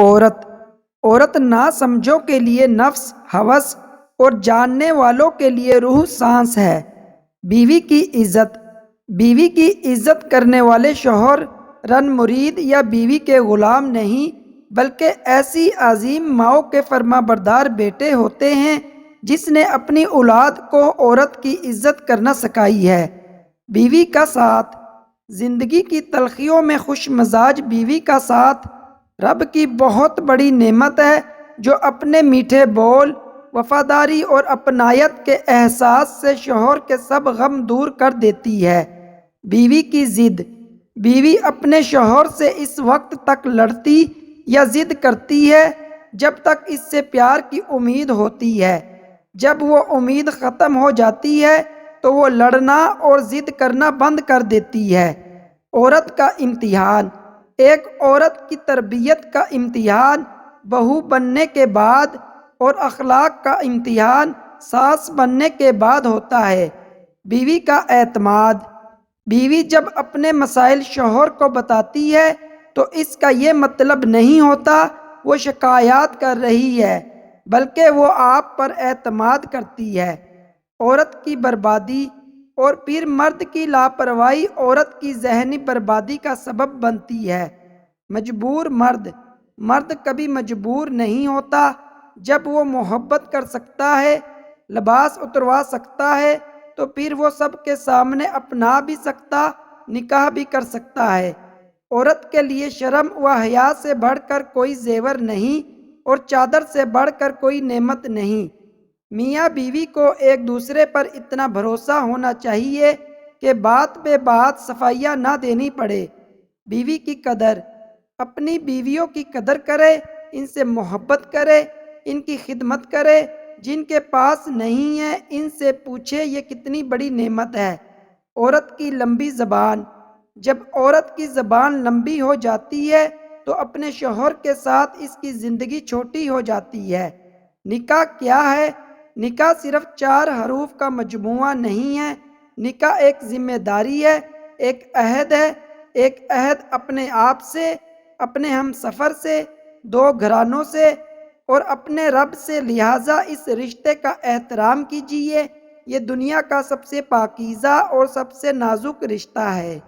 عورت عورت نہ سمجھوں کے لیے نفس، ہوس اور جاننے والوں کے لیے روح سانس ہے۔ بیوی کی عزت بیوی کی عزت کرنے والے شوہر رن مرید یا بیوی کے غلام نہیں، بلکہ ایسی عظیم ماؤں کے فرما بردار بیٹے ہوتے ہیں جس نے اپنی اولاد کو عورت کی عزت کرنا سکھائی ہے۔ بیوی کا ساتھ زندگی کی تلخیوں میں خوش مزاج بیوی کا ساتھ رب کی بہت بڑی نعمت ہے، جو اپنے میٹھے بول، وفاداری اور اپنائیت کے احساس سے شوہر کے سب غم دور کر دیتی ہے۔ بیوی کی ضد بیوی اپنے شوہر سے اس وقت تک لڑتی یا ضد کرتی ہے جب تک اس سے پیار کی امید ہوتی ہے۔ جب وہ امید ختم ہو جاتی ہے تو وہ لڑنا اور ضد کرنا بند کر دیتی ہے۔ عورت کا امتحان ایک عورت کی تربیت کا امتحان بہو بننے کے بعد اور اخلاق کا امتحان ساس بننے کے بعد ہوتا ہے۔ بیوی کا اعتماد بیوی جب اپنے مسائل شوہر کو بتاتی ہے تو اس کا یہ مطلب نہیں ہوتا وہ شکایات کر رہی ہے، بلکہ وہ آپ پر اعتماد کرتی ہے۔ عورت کی بربادی اور پھر مرد کی لاپرواہی عورت کی ذہنی بربادی کا سبب بنتی ہے۔ مجبور مرد کبھی مجبور نہیں ہوتا۔ جب وہ محبت کر سکتا ہے، لباس اتروا سکتا ہے، تو پھر وہ سب کے سامنے اپنا بھی سکتا، نکاح بھی کر سکتا ہے۔ عورت کے لیے شرم و حیا سے بڑھ کر کوئی زیور نہیں اور چادر سے بڑھ کر کوئی نعمت نہیں۔ میاں بیوی کو ایک دوسرے پر اتنا بھروسہ ہونا چاہیے کہ بات بے بات صفائیاں نہ دینی پڑے۔ بیوی کی قدر اپنی بیویوں کی قدر کرے، ان سے محبت کرے، ان کی خدمت کرے۔ جن کے پاس نہیں ہے ان سے پوچھے یہ کتنی بڑی نعمت ہے۔ عورت کی لمبی زبان جب عورت کی زبان لمبی ہو جاتی ہے تو اپنے شوہر کے ساتھ اس کی زندگی چھوٹی ہو جاتی ہے۔ نکاح کیا ہے؟ نکاح صرف 4 حروف کا مجموعہ نہیں ہے۔ نکاح ایک ذمہ داری ہے، ایک عہد ہے، ایک عہد اپنے آپ سے، اپنے ہم سفر سے، 2 گھرانوں سے اور اپنے رب سے۔ لہٰذا اس رشتے کا احترام کیجیے، یہ دنیا کا سب سے پاکیزہ اور سب سے نازک رشتہ ہے۔